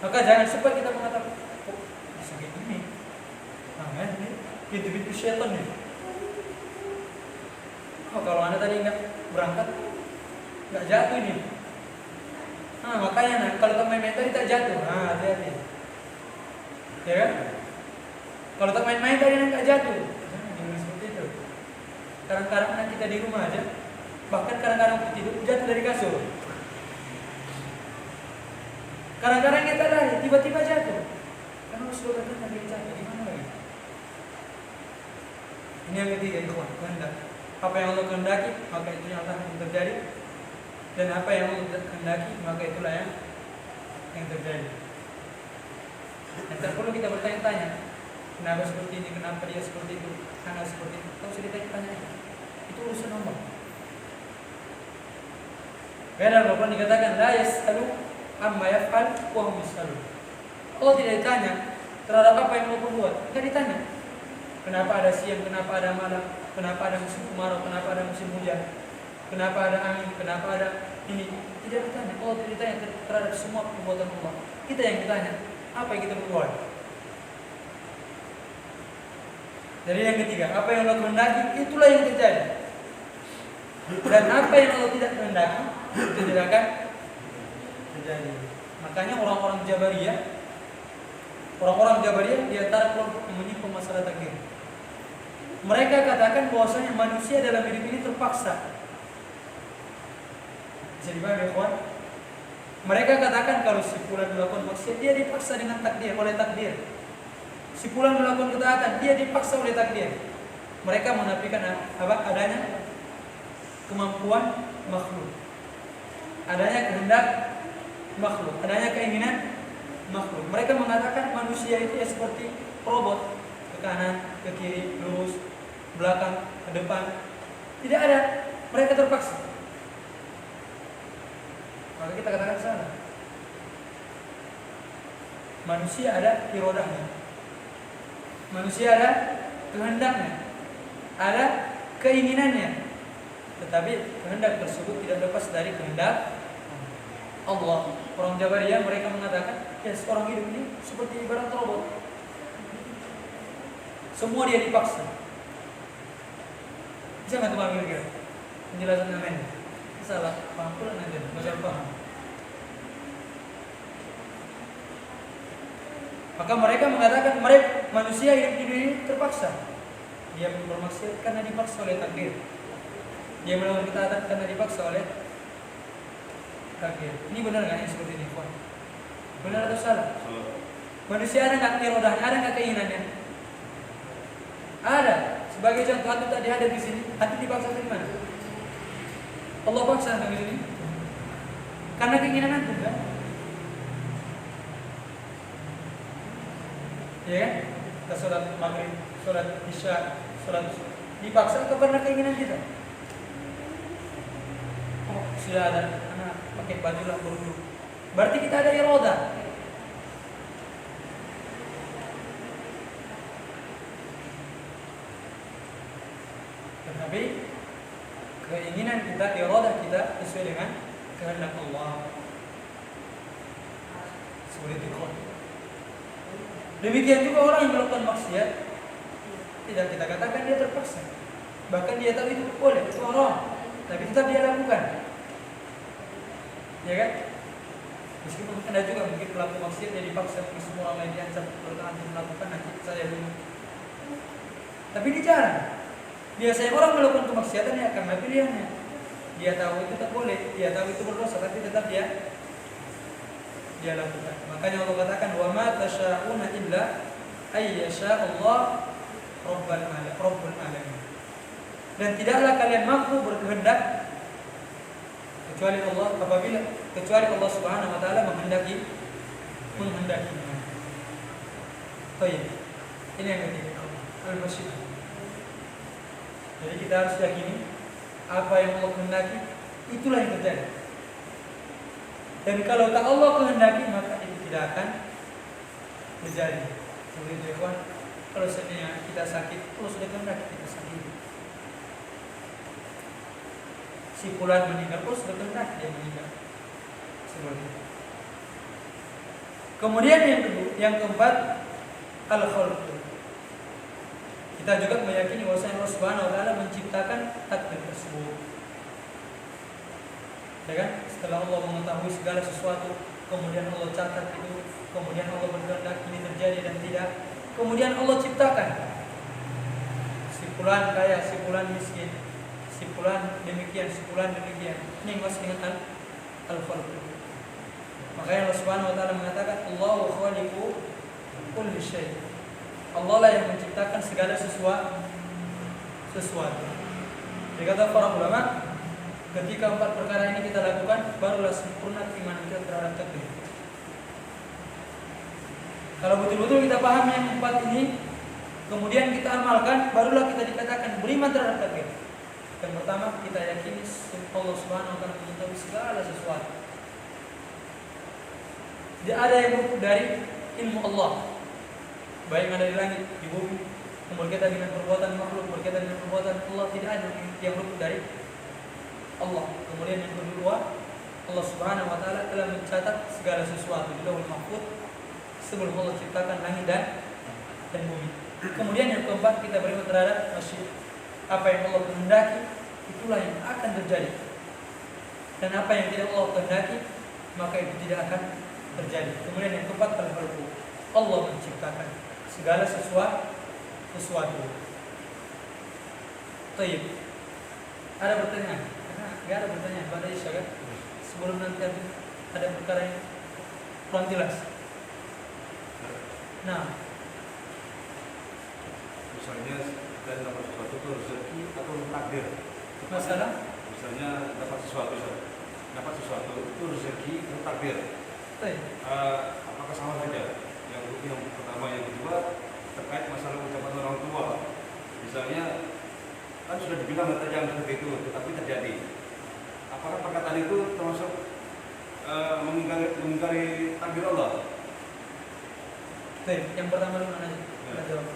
Maka jangan sempat kita mengatakan, kok bisa gini? Nah, ini pintu-pintu syaitan nih. Oh, kalau Anda tadi nggak berangkat, nggak jatuh ini. Makanya kalau tak main-main tadi tak jatuh. Hati-hati. Ya kan? Kalau tak main-main tadi tak jatuh. Jangan seperti itu. Kadang-kadang kita di rumah aja, bahkan kadang-kadang tidur jatuh dari kasur. Kadang-kadang kita lari, tiba-tiba jatuh. Karena sudah terkena dia jatuh, gimana lagi? Ini yang ketiga, ikhwan, kehendak. Apa yang Allah kehendaki, maka itu yang akan terjadi. Dan apa yang Allah tidak kehendaki, maka itulah yang terjadi. Dan tak perlu kita bertanya-tanya, kenapa seperti ini, kenapa dia seperti itu, kenapa seperti itu. Tahu sudah ditanya, itu urusan Allah. Karena Al-Quran dikatakan, la yas'alu amma yaf'al wa hum yas'alun. Allah tidak ditanya terhadap apa yang Allah perbuat, tidak ditanya. Kenapa ada siang, kenapa ada malam, kenapa ada musim kemarau, kenapa ada musim hujan, kenapa ada angin, kenapa ada ini. Tidak ditanya. Allah tidak ditanya terhadap semua perbuatan Allah. Kita yang ditanya, apa yang kita perbuat. Jadi yang ketiga, apa yang Allah kehendaki, itulah yang terjadi. Dan apa yang Allah tidak kehendaki, itu tidak akan terjadi. Makanya orang-orang Jabariyah di antara kelompok yang menyinggung masalah takdir. Mereka katakan bahwasanya manusia dalam hidup ini terpaksa. Bisa dipahami ya kawan? Mereka katakan kalau si fulan melakukan maksiat, dia dipaksa dengan takdir, oleh takdir. Si fulan melakukan ketaatan, dia dipaksa oleh takdir. Mereka menafikan adanya kemampuan makhluk, adanya kehendak makhluk, adanya keinginan makhluk. Mereka mengatakan manusia itu ya seperti robot, ke kanan, ke kiri, lurus, belakang, ke depan. Tidak ada, mereka terpaksa. Maka kita katakan salah. Manusia ada irodahnya, manusia ada kehendaknya, ada keinginannya. Tetapi kehendak tersebut tidak lepas dari kehendak Allah. Orang Jabariyah mereka mengatakan, ya seorang hidup ini seperti ibarat robot. Semua dia dipaksa. Bisa nggak tuh kira-kira penjelasan namanya? Salah paham pula nanti, belajar paham. Maka mereka mengatakan manusia hidup di dunia ini terpaksa. Dia bermaksiat karena dipaksa oleh takdir. Dia melakukan ketaatan karena dipaksa oleh takdir. Ini benar nggak yang seperti ini, Pak? Benar atau salah? Manusia ada nggak irodahnya, ada nggak keinginannya? Ada. Sebagai contoh, hati tadi ada di sini, hati dipaksa dari mana? Allah paksa di sini. Karena keinginan antum kan? Ya kan? Kita sholat maghrib, sholat isya, sholat dipaksa atau karena keinginan kita? Oh, sudah ada anak pakai baju lah berwudu. Berarti kita ada iroda. Tetapi keinginan kita, iroda kita sesuai dengan kehendak Allah. Seperti itu. Demikian juga orang yang melakukan maksiat, tidak kita katakan dia terpaksa. Bahkan dia tahu itu boleh, itu haram, tapi tetap dia lakukan. Ya kan? Meskipun ada juga mungkin pelaku maksiat dia dipaksa, semua orang lain diancam kalau antum melakukan nanti saya dulu. Tapi dia jarang. Biasanya orang melakukan kemaksiatan ya karena pilihannya. Dia tahu itu tak boleh, dia tahu itu berdosa, tapi tetap dia lakukan. Makanya Allah katakan wa ma tasyauna illa ay yasha Allah rabbul alamin. Dan tidaklah kalian mampu berkehendak kecuali Allah Subhanahu wa taala menghendaki. Baik. Ini yang ketiga, al-masyiah. Jadi kita harus yakini apa yang Allah kehendaki, itulah yang terjadi. Dan kalau tak Allah kehendaki, maka itu tidak akan terjadi. Seperti itu ya kawan. Kalau seandainya kita sakit, Allah sudah kehendaki kita sakit. Si fulan meninggal, Allah sudah kehendaki dia meninggal. Seperti itu. Kemudian yang keempat, al-khalq. Kita juga meyakini bahwa Allah Subhanahu wa taala menciptakan takdir tersebut. Ya kan? Setelah Allah mengetahui segala sesuatu, kemudian Allah catat itu, kemudian Allah berkehendak ini terjadi dan tidak, kemudian Allah ciptakan si fulan kaya, si fulan miskin, si fulan demikian, si fulan demikian. Ini masih dengan al-khalq. Makanya Allah Subhanahu wa taala mengatakan Allahu khaliqu kulli syai'. Allah lah yang menciptakan segala sesuatu. Jadi kata para ulama, ketika 4 perkara ini kita lakukan, barulah sempurna keimanan kita terhadap takdir. Kalau betul-betul kita pahami yang 4 ini, kemudian kita amalkan, barulah kita dikatakan beriman terhadap takdir. Yang pertama, kita yakini Allah Subhanahu wa taala mengetahui segala sesuatu. Tidak ada yang luput dari ilmu Allah, baik yang ada di langit, di bumi, berkaitan dengan perbuatan makhluk, berkaitan dengan perbuatan Allah, tidak ada yang luput dari Allah. Kemudian yang kedua, Allah Subhanahu wa taala telah mencatat segala sesuatu di Lauhul Mahfuz sebelum Allah ciptakan langit dan bumi. Kemudian yang keempat, kita beriman terhadap masyiat. Apa yang Allah kehendaki, itulah yang akan terjadi. Dan apa yang tidak Allah kehendaki, maka itu tidak akan terjadi. Kemudian yang keempat, al-khalqu. Allah menciptakan segala sesuatu. Baik. Ada pertanyaan? Enggak ada pertanyaan pada Isya kan? Sebelum nanti ada perkara yang kurang jelas. Nah, misalnya kita dapat sesuatu itu rezeki atau takdir. Masalah? Misalnya dapat sesuatu itu rezeki atau takdir. Apakah sama saja? Yang pertama, yang kedua terkait masalah ucapan orang tua. Misalnya kan sudah dibilang kata yang seperti itu, tetapi terjadi. Apakah perkataan itu termasuk mengingkari takdir Allah? Yang pertama dulu mana kita jawab.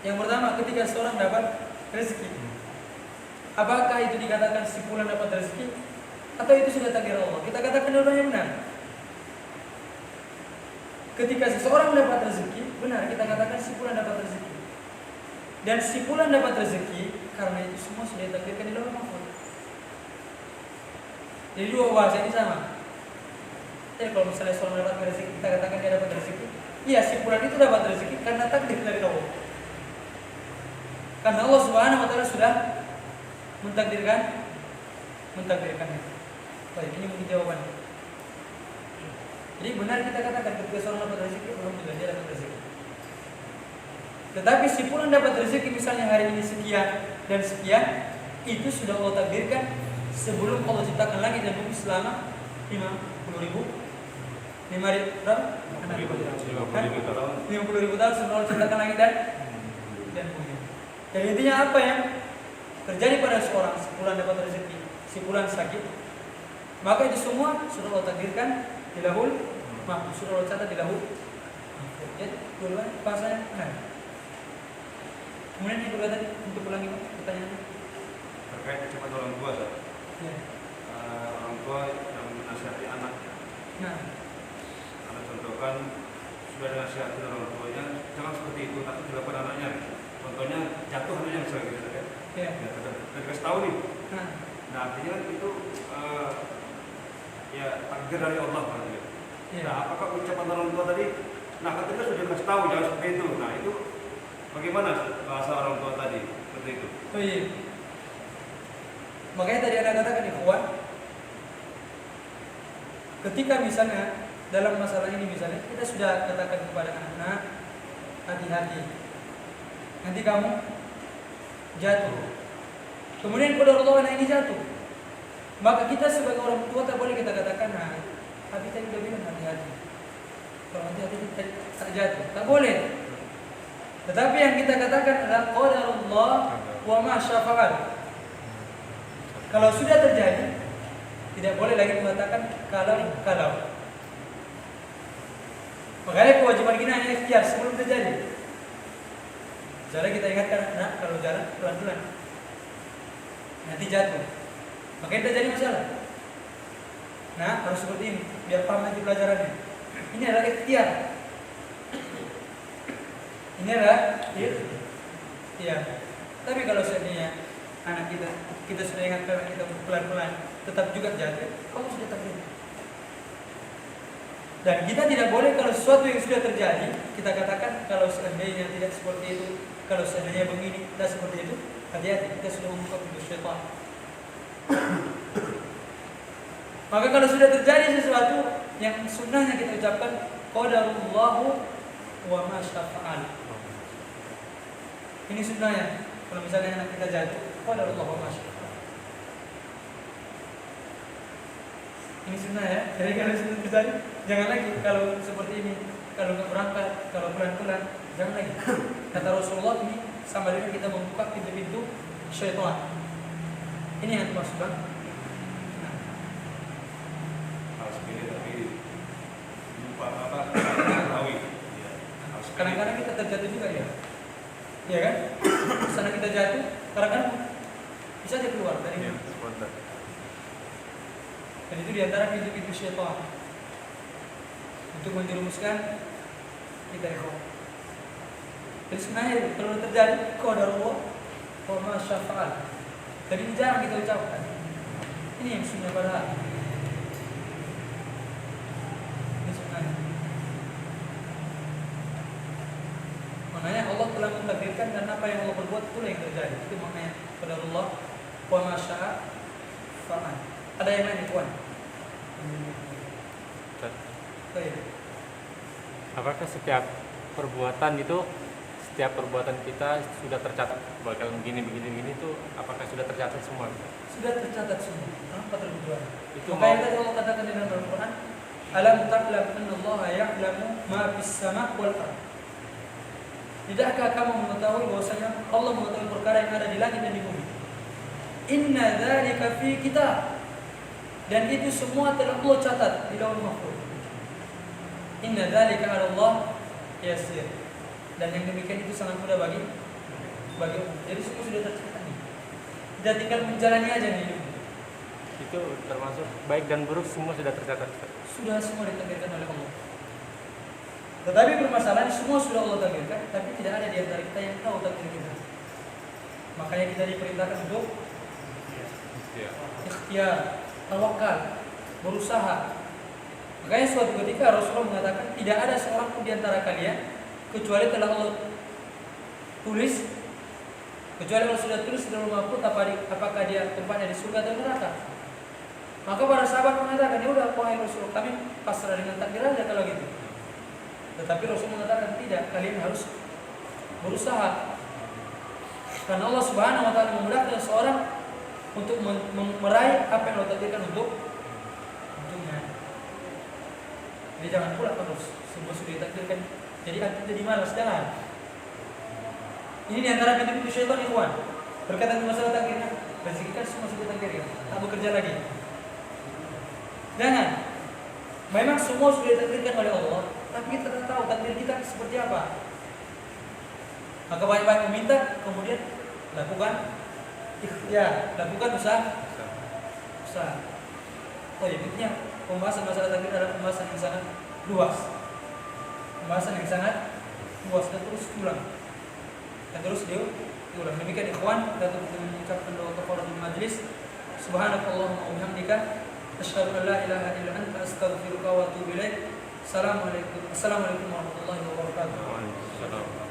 Yang pertama, ketika seorang dapat rezeki, apakah itu dikatakan si fulan dapat rezeki atau itu sudah takdir Allah? Kita katakan dulu yang benar. Ketika seseorang dapat rezeki, benar kita katakan si fulan dapat rezeki. Dan si fulan dapat rezeki karena itu semua sudah ditakdirkan di Lauhul Mahfuz. Jadi dua bahasa ini sama. Jadi kalau misalnya seorang dapat rezeki, kita katakan dia dapat rezeki. Iya, si fulan itu dapat rezeki karena takdir dari Allah. Karena Allah Subhanahu wa taala sudah mentakdirkannya. Baik, ini mungkin jawabannya. Jadi benar kita katakan ketika seorang dapat rezeki, alhamdulillah dia dapat rezeki. Tetapi si fulan dapat rezeki misalnya hari ini sekian dan sekian, itu sudah Allah takdirkan sebelum Allah ciptakan langit dan bumi selama 50.000 tahun sebelum Allah ciptakan langit dan bumi. Jadi intinya apa yang terjadi pada seorang, si fulan dapat rezeki, si fulan sakit, maka itu semua sudah Allah takdirkan di Lauhul Mahfuz, sudah Allah catat di Lauhul Mahfuz. Jadi duluan bahasanya benar. Kemudian yang kedua tadi, untuk ulangi pertanyaannya terkait ucapan orang tua, ya. Orang tua yang menasihati anak. Nah, karena contohkan sudah dinasihati orang tuanya, jangan seperti itu, tapi dilakukan anaknya. Contohnya jatuh anaknya misalnya gitu kan? ya. Ya, dikasih tahu nih. Nah artinya itu ya takdir dari Allah kan? Ya. Nah apakah ucapan orang tua tadi? Nah ketika sudah dikasih tahu jangan seperti itu. Nah itu bagaimana bahasa orang tua tadi seperti itu? Oh iya. Makanya tadi Anda katakan ikhwan, ketika misalnya dalam masalah ini misalnya kita sudah katakan kepada anak, hati-hati, nanti kamu jatuh. Kemudian pada Allah anak ini jatuh, maka kita sebagai orang tua tak boleh kita katakan, nah, tapi tadi udah bilang hati-hati. Kalau hati-hati tak jatuh, tak boleh. Tetapi yang kita katakan adalah qadarullah wa ma syafa'al. Kalau sudah terjadi, tidak boleh lagi mengatakan kalau. Makanya kewajiban kita hanya ikhtiar sebelum terjadi. Misalnya kita ingatkan, nah kalau jalan pelan-pelan, nanti jatuh, makanya terjadi masalah. Nah harus seperti ini, biar paham nanti pelajarannya. Ini adalah ikhtiar. Ini adalah ikhtiar. Tapi kalau seandainya anak kita sudah ingatkan kita pelan-pelan, tetap juga jatuh, Allah sudah takdirkan. Dan kita tidak boleh kalau sesuatu yang sudah terjadi, kita katakan kalau seandainya tidak seperti itu, kalau seandainya begini, tidak seperti itu, hati-hati, kita sudah membuka pintu syaitan. Maka kalau sudah terjadi sesuatu yang sunnahnya kita ucapkan qadarullahu wa ma syafa'al. Ini sunnahnya. Kalau misalnya anak kita jatuh, qadarullahu wa ma syafa'al. Ini sunnah ya. Jadi kalau sudah terjadi, jangan lagi kalau seperti ini, kalau nggak berangkat, kalau pelan-pelan, jangan lagi. Kata Rasulullah ini sama dengan kita membuka pintu-pintu syaitan. Ini yang dimaksud bang. Kadang-kadang kita terjatuh juga ya, iya kan? Sana kita jatuh, kadang-kadang bisa dia keluar dari itu. Dan itu diantara pintu-pintu syaitan untuk menjerumuskan kita ikhwan. Jadi sebenarnya kalau terjadi qadarullah wa ma syafa'al. Jadi ini jarang kita ucapkan. Ini yang sunnah padahal. Maknanya Allah telah mentakdirkan dan apa yang Allah berbuat itulah yang terjadi. Itu maknanya qadarullah wa ma syaa fa'al. Ada yang lain tuan? Apakah setiap perbuatan kita sudah tercatat bakal begini itu apakah sudah tercatat semua? Sudah tercatat semua. Apa terbuat? Itu makanya tadi Allah katakan dalam Al-Qur'an, alam ta'lam anna Allah ya'lamu ma fis sama' wal ardh. Tidakkah kamu mengetahui bahwasanya Allah mengetahui perkara yang ada di langit dan di bumi? Inna dzalika fi kitab. Dan itu semua telah Allah catat di Lauhul Mahfuz. Inna dzalika 'ala Allah yasir. Dan yang demikian itu sangat mudah bagi Allah. Jadi semua sudah tercatat nih. Kita tinggal menjalani aja nih hidup. Itu termasuk baik dan buruk semua sudah tercatat. Sudah semua ditakdirkan oleh Allah. Tetapi permasalahan semua sudah Allah takdirkan, tapi tidak ada di antara kita yang tahu takdir kita. Makanya kita diperintahkan untuk ikhtiar, tawakal, berusaha. Makanya suatu ketika Rasulullah mengatakan tidak ada seorang pun di antara kalian kecuali telah Allah tulis, kecuali Allah sudah tulis dalam Al-Mahfuz apakah dia tempatnya di surga atau neraka. Maka para sahabat mengatakan, ya udah wahai Rasul, kami pasrah dengan takdir aja kalau gitu. Tetapi Rasul mengatakan tidak, kalian harus berusaha. Karena Allah Subhanahu wa taala memudahkan seorang untuk meraih apa yang Allah takdirkan untuknya. Jadi jangan pula terus semua sudah ditakdirkan. Jadi jadi malas, jangan. Ini diantara pintu-pintu syaitan ikhwan. Berkaitan dengan masalah takdirnya, rezeki kan semua sudah takdirkan, tak bekerja lagi. Jangan. Memang semua sudah ditakdirkan oleh Allah, tapi kita tak tahu takdir kita seperti apa. Maka banyak-banyak meminta, kemudian lakukan ikhtiar, lakukan usaha. Oh ya, intinya pembahasan masalah takdir adalah pembahasan yang sangat luas. Pembahasan yang sangat luas dan terus diulang. Demikian ikhwan, kita mengucapkan doa kafaratul majlis. Subhanakallahumma wa bihamdika asyhadu an la ilaha illa anta astaghfiruka wa atubu ilaik. Assalamualaikum warahmatullahi wabarakatuh.